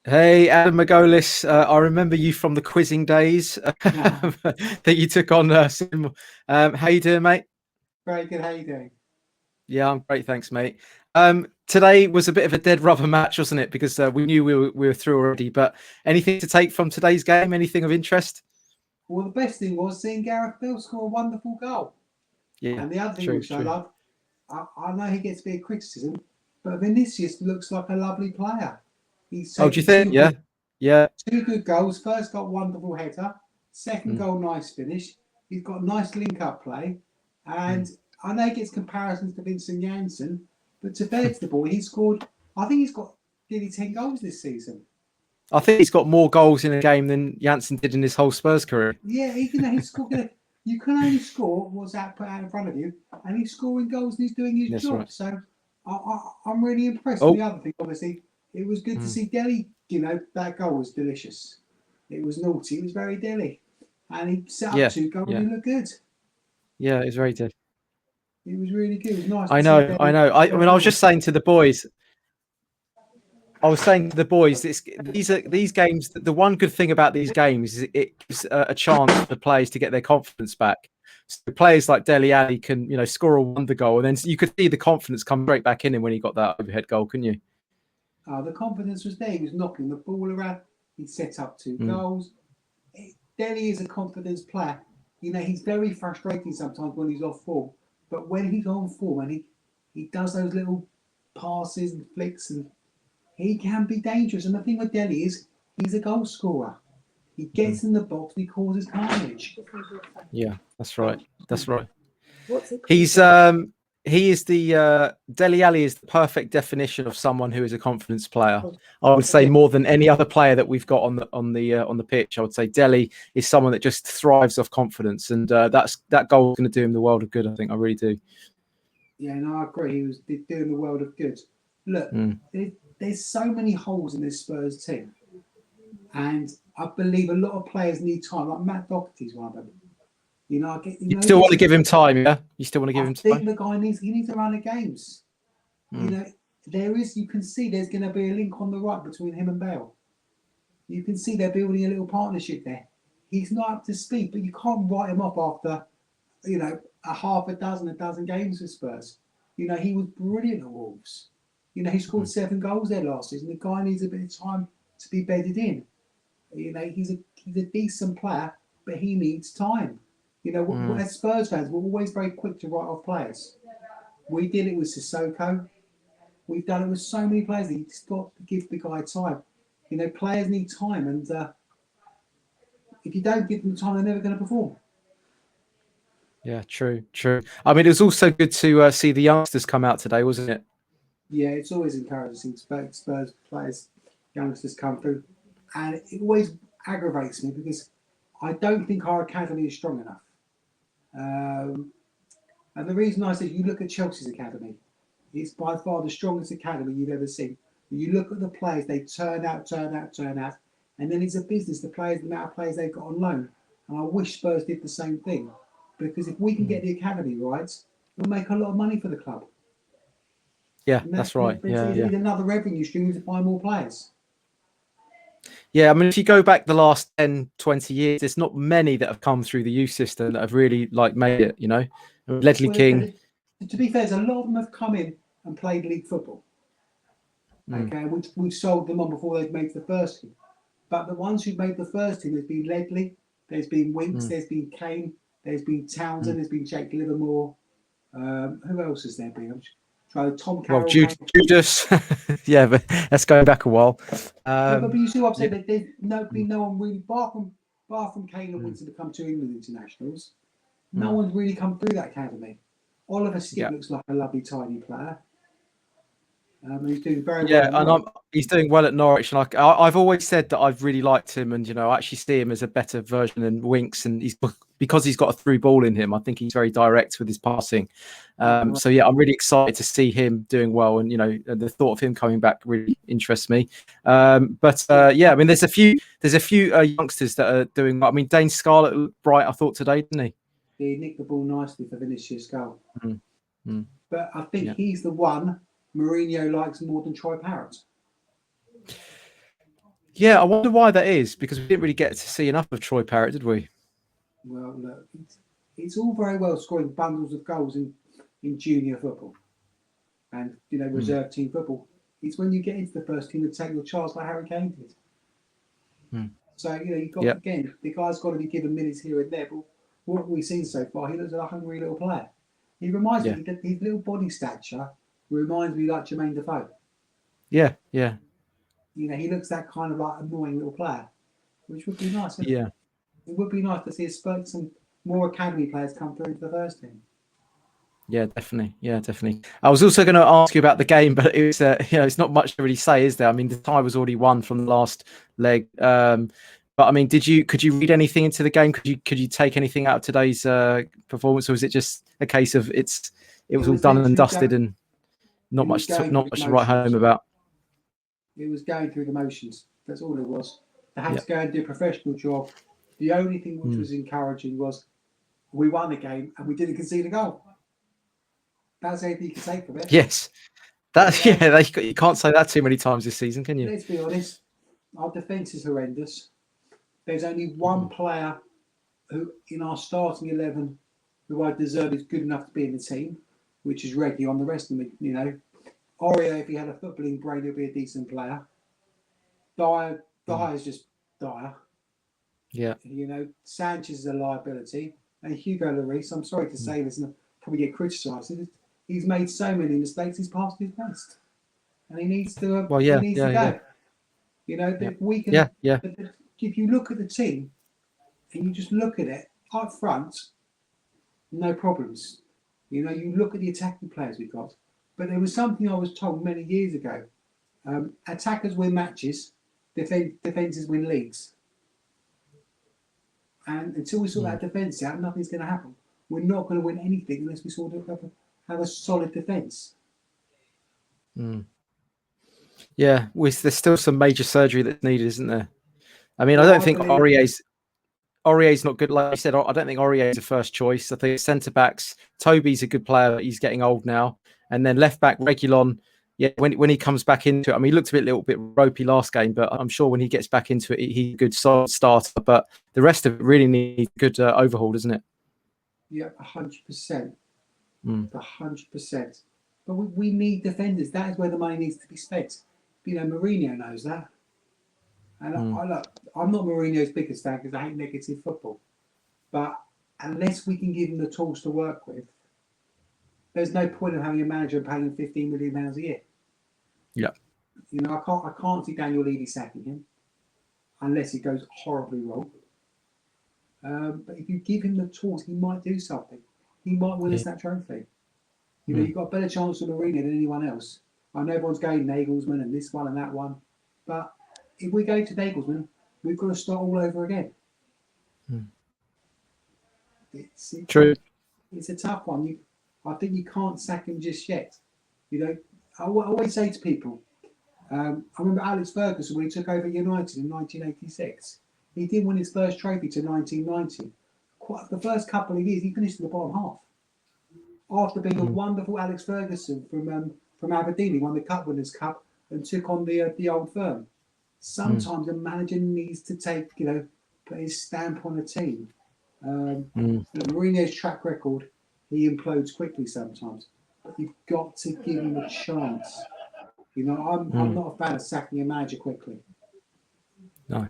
Hey, Adam Magolis. I remember you from the quizzing days Ah, that you took on. How you doing, mate? very good. How you doing? Yeah, I'm great, thanks, mate. Today was a bit of a dead rubber match, wasn't it? Because we knew we were through already. But anything to take from today's game? Anything of interest? Well, the best thing was seeing Gareth Bale score a wonderful goal. Yeah, And the other thing true, which I true. love, I know he gets a bit of criticism, but Vinicius looks like a lovely player. He's Oh, do you taken think? Yeah, yeah. two good goals. First got wonderful header. Second Mm, goal, nice finish. He's got nice link up play. And mm. I know he gets comparisons to Vincent Janssen, but to fair to the boy, he scored, I think he's got nearly 10 goals this season. I think he's got more goals in a game than Janssen did in his whole Spurs career. Yeah, he's scoring. You can only score what's out put out in front of you, and he's scoring goals and he's doing his That's job. right. So I'm really impressed. And the Oh, other thing, obviously, it was good to mm, see Delhi. That goal was delicious. It was naughty. It was very Delhi, and he set up yeah, two goals yeah, and looked good. yeah. It's very good. It was really good. It was nice I to see know, I Delhi know. I go mean, I was forward. just saying to the boys. I was saying to the boys, these games. The one good thing about these games is it gives a chance for players to get their confidence back. So players like Dele Alli can, score a wonder goal, and then you could see the confidence come straight back in him when he got that overhead goal, couldn't you? The confidence was there. He was knocking the ball around. He set up two Mm, goals. Delhi is a confidence player. He's very frustrating sometimes when he's off form, but when he's on form and he does those little passes and flicks, and he can be dangerous. And the thing with Delhi is he's a goal scorer. He mm. gets in the box and he causes carnage. Yeah, that's right. That's right. What's it called? He's he is the Dele Alli is the perfect definition of someone who is a confidence player. I would say Yeah, more than any other player that we've got on the pitch. I would say Dele is someone that just thrives off confidence, and that goal is going to do him the world of good. I think I really do. yeah, no, I agree. He was doing the world of good. Look, Mm. there's so many holes in this Spurs team, and I believe a lot of players need time. Like Matt Doherty's one of them. I get, You he still want gets to give him time, yeah? You still want to give I him think time? the guy needs a run of games. You Mm. know, you can see there's going to be a link on the right between him and Bale. You can see they're building a little partnership there. He's not up to speed, but you can't write him off after, a dozen games with Spurs. He was brilliant at Wolves. He scored Mm. 7 goals there last season. The guy needs a bit of time to be bedded in. He's a decent player, but he needs time. Mm. As Spurs fans, we're always very quick to write off players. We did it with Sissoko. We've done it with so many players. You just got to give the guy time. Players need time, and if you don't give them time, they're never going to perform. Yeah, true, true. I mean, it was also good to see the youngsters come out today, wasn't it? Yeah, it's always encouraging to see Spurs players, youngsters come through, and it always aggravates me because I don't think our academy is strong enough. Um, and the reason I say you look at Chelsea's academy, it's by far the strongest academy you've ever seen. You look at the players, they turn out, turn out, turn out, and then it's a business. The amount of players they've got on loan, and I wish Spurs did the same thing, because if we can Mm. get the academy right, we'll make a lot of money for the club, Yeah, and that's right. it's Yeah, yeah. another revenue stream to buy more players. Yeah, I mean, if you go back the last 10, 20 years, there's not many that have come through the youth system that have really like made it, Ledley Well, King. to be fair, a lot of them have come in and played league football. Mm, Okay, we've sold them on before they've made the first team. But the ones who've made the first team, there's been Ledley, there's been Winks, mm, there's been Kane, there's been Townsend, mm. there's been Jake Livermore. Who else has there been? So Tom Well, Carroll came. Judas, yeah, but that's going back a while. No, but Um, you see what I'm saying? yeah, That there's mm, been no one really, bar from Kane and mm, Winks to become 2 England internationals. No mm, one's really come through that academy. Oliver Skip yeah. looks like a lovely, tiny player. He's doing very well Yeah, at and Norwich. he's doing well at Norwich, and I've always said that I've really liked him, and I actually see him as a better version than Winks, and he's because he's got a through ball in him. I think he's very direct with his passing. Yeah, So yeah, I'm really excited to see him doing well, and the thought of him coming back really interests me. But yeah. yeah, I mean, there's a few youngsters that are doing well. I mean, Dane Scarlett looked bright, I thought today, didn't he? He nicked the ball nicely for Vinicius' goal. Mm, mm, But I think yeah. he's the one Mourinho likes more than Troy Parrott. Yeah, I wonder why that is, because we didn't really get to see enough of Troy Parrott, did we? Well, look, it's all very well scoring bundles of goals in junior football and reserve team football. It's when you get into the first team and take your chance like Harry Kane did. So you've got again, the guy's got to be given minutes here and there. But what we've seen so far, he looks like a hungry little player. He reminds me, his little body stature reminds me like Jermaine Defoe. Yeah, yeah. He looks that kind of like annoying little player, which would be nice. Yeah. It would be nice to see some more academy players come through into the first team. Yeah, definitely. Yeah, definitely. I was also going to ask you about the game, but it was, it's not much to really say, is there? I mean, the tie was already won from the last leg. But I mean, could you read anything into the game? Could you take anything out of today's performance, or was it just a case of it was all done and dusted and not much to write home about? It was going through the motions. That's all it was. They had to go and do a professional job. The only thing which was encouraging was we won the game and we didn't concede a goal. That's everything you can take from it. Yes. You can't say that too many times this season, can you? Let's be honest. Our defence is horrendous. There's only one player who, in our starting 11, who I deserve is good enough to be in the team, which is Reggie. On the rest of them, Aurier, if he had a footballing brain, he'd be a decent player. Dyer is just Dyer. Yeah. Sanchez is a liability. And Hugo Lloris, I'm sorry to say this, and I'll probably get criticised. He's made so many mistakes, he's past his best. And he needs to go. We can. If you look at the team and you just look at it up front, no problems. You look at the attacking players we've got. But there was something I was told many years ago. Attackers win matches, defences win leagues. And until we sort that defence out, nothing's going to happen. We're not going to win anything unless we sort of have a solid defence. Yeah, there's still some major surgery that's needed, isn't there? I mean, I don't think Aurier's not good. Like I said, I don't think Aurier's a first choice. I think centre backs, Toby's a good player, but he's getting old now. And then left back Reguilon, when he comes back into it, I mean, he looked a little bit ropey last game, but I'm sure when he gets back into it, he's a good solid starter. But the rest of it really needs a good overhaul, doesn't it? Yeah, 100%. 100%. But we need defenders. That is where the money needs to be spent. Mourinho knows that. And I'm not Mourinho's biggest fan because I hate negative football. But unless we can give him the tools to work with, there's no point of having a manager and paying him £15 million a year. Yeah. I can't see Daniel Levy sacking him unless it goes horribly wrong. But if you give him the tools, he might do something. He might win us that trophy. You've got a better chance of Mourinho than anyone else. I know everyone's going Nagelsmann and this one and that one, but if we go to Nagelsmann, we've got to start all over again. It's true. It's a tough one. I think you can't sack him just yet. I always say to people, I remember Alex Ferguson when he took over United in 1986. He didn't win his first trophy to 1990. The first couple of years, he finished in the bottom half. After being a wonderful Alex Ferguson from Aberdeen, he won the Cup Winners' Cup and took on the old firm. Sometimes a manager needs to put his stamp on a team. Mourinho's track record, he implodes quickly sometimes, but you've got to give him a chance. I'm not a fan of sacking a manager quickly. No,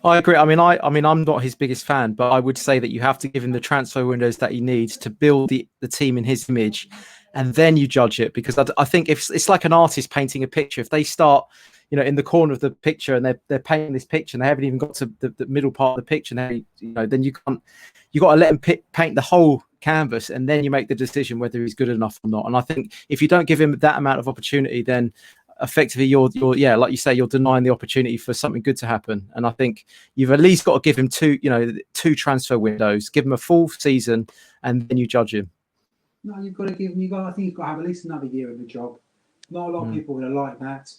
I agree. I mean, I'm not his biggest fan, but I would say that you have to give him the transfer windows that he needs to build the team in his image, and then you judge it. Because I think if it's like an artist painting a picture, if they start, in the corner of the picture and they're painting this picture and they haven't even got to the middle part of the picture, then you can't. You got to let him paint the whole canvas, and then you make the decision whether he's good enough or not. And I think if you don't give him that amount of opportunity, then effectively you're like you say, you're denying the opportunity for something good to happen. And I think you've at least got to give him two transfer windows, give him a full season, and then you judge him. No, you've got to give him. I think you've got to have at least another year in the job. Not a lot of people are going to like that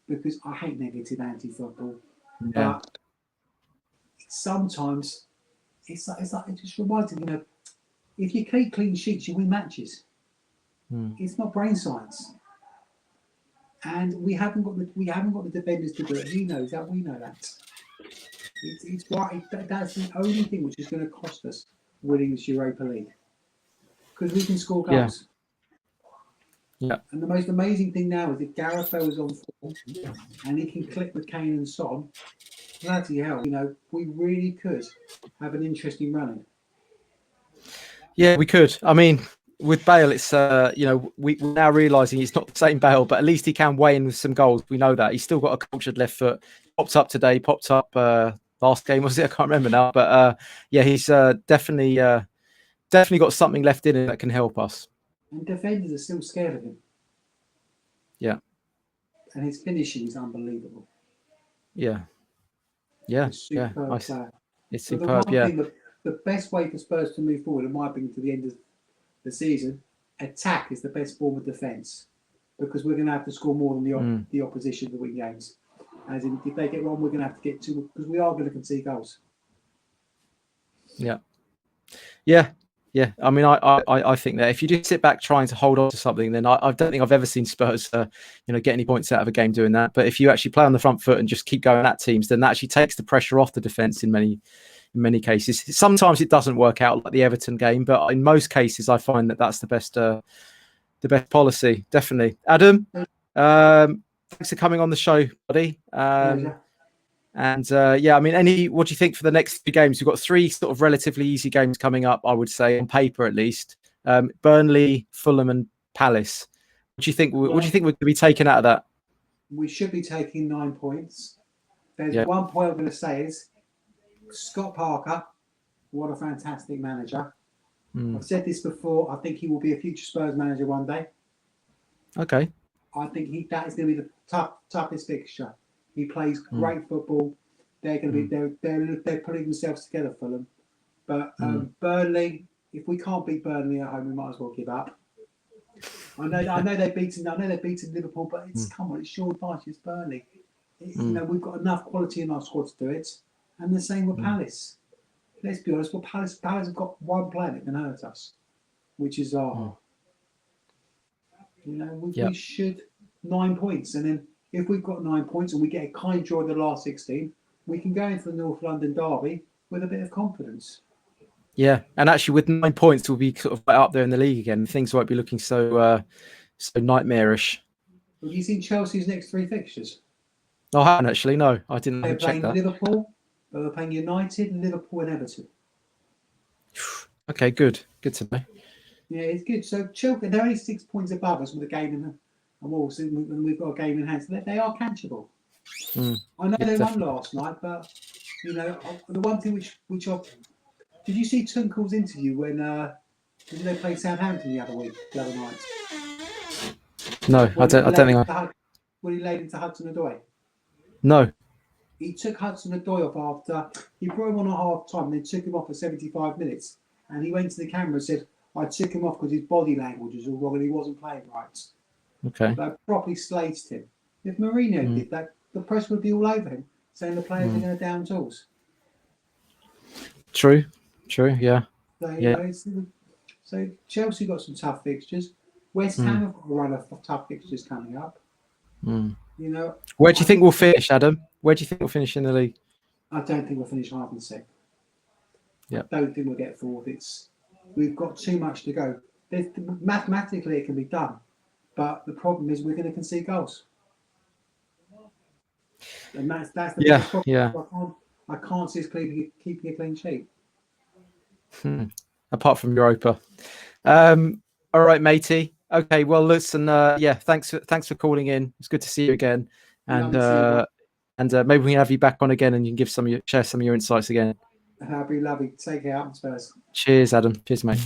because I hate negative anti-football. Yeah. But sometimes it's like it just reminds me, if you keep clean sheets, you win matches. It's not brain science. and we haven't got the defenders to do it. He knows that. We know that. It's why that's the only thing which is going to cost us winning this Europa League, because we can score goals. Yeah. And the most amazing thing now is if Gareth Bale is on form and he can click with Kane and Son, bloody hell, we really could have an interesting running. Yeah, we could. I mean, with Bale, it's we're now realising he's not the same Bale, but at least he can weigh in with some goals. We know that he's still got a cultured left foot. Popped up today. Popped up last game, was it? I can't remember now. But yeah, he's definitely got something left in him that can help us. And defenders are still scared of him. Yeah. And his finishing is unbelievable. Yeah. It's superb. It's superb. Yeah. The best way for Spurs to move forward, in my opinion, to the end of the season, attack is the best form of defence, because we're going to have to score more than the opposition to win games. As in, if they get one, we're going to have to get two, because we are going to concede goals. Yeah. I mean, I think that if you just sit back trying to hold on to something, then I don't think I've ever seen Spurs, get any points out of a game doing that. But if you actually play on the front foot and just keep going at teams, then that actually takes the pressure off the defence in many cases. Sometimes it doesn't work out, like the Everton game, but in most cases, I find that that's the best policy. Definitely, Adam. Thanks for coming on the show, buddy. And I mean, what do you think for the next 3 games? We've got 3 sort of relatively easy games coming up, I would say, on paper at least. Burnley, Fulham, and Palace. What do you think? What do you think we're going to be taking out of that? We should be taking 9 points. There's one point I'm going to say is Scott Parker. What a fantastic manager! I've said this before. I think he will be a future Spurs manager one day. Okay. I think that is going to be the toughest fixture. He plays great football. They're going to be they're putting themselves together for them. But Burnley, if we can't beat Burnley at home, we might as well give up. I know they've beaten Liverpool, but come on, it's Sean Dyche, it's Burnley. We've got enough quality in our squad to do it, and the same with Palace. Let's be honest. Well, Palace have got one player that can hurt us, which is Zaha. We should 9 points, and then if we've got 9 points and we get a kind draw in the last 16, we can go into the North London derby with a bit of confidence. Yeah, and actually with 9 points, we'll be sort of up there in the league again. Things won't be looking so nightmarish. Have you seen Chelsea's next 3 fixtures? I haven't actually. No, I didn't. They're check playing that. Liverpool. They're playing United, Liverpool, and Everton. Okay, good. Good to know. Yeah, it's good. So Chelsea, they're only 6 points above us with a game in them. And we've got a game in hand, so they are catchable. I know they won last night, but the one thing which did you see Tuchel's interview when did they play Southampton the other night? No, I don't think when he laid into Hudson-Odoi. No. He took Hudson-Odoi off after he brought him on at half time, and then took him off for 75 minutes, and he went to the camera and said, "I took him off because his body language was all wrong and he wasn't playing right." Okay. They properly slated him. If Mourinho did that, the press would be all over him, saying the players are going to down tools. True, yeah. So Chelsea got some tough fixtures. West Ham have got a run of tough fixtures coming up. Where do you think we'll finish, Adam? Where do you think we'll finish in the league? I don't think we'll finish higher than 6th. Yeah. I don't think we'll get 4th. We've got too much to go. Mathematically, it can be done. But the problem is we're going to concede goals. And that's the biggest problem. Yeah. I can't see us keeping a clean sheet. Apart from Europa. All right, matey. Okay, well, listen, thanks for calling in. It's good to see you again. And maybe we can have you back on again and you can share some of your insights again. That'd be lovely. Take care, Spurs. Cheers, Adam. Cheers, mate.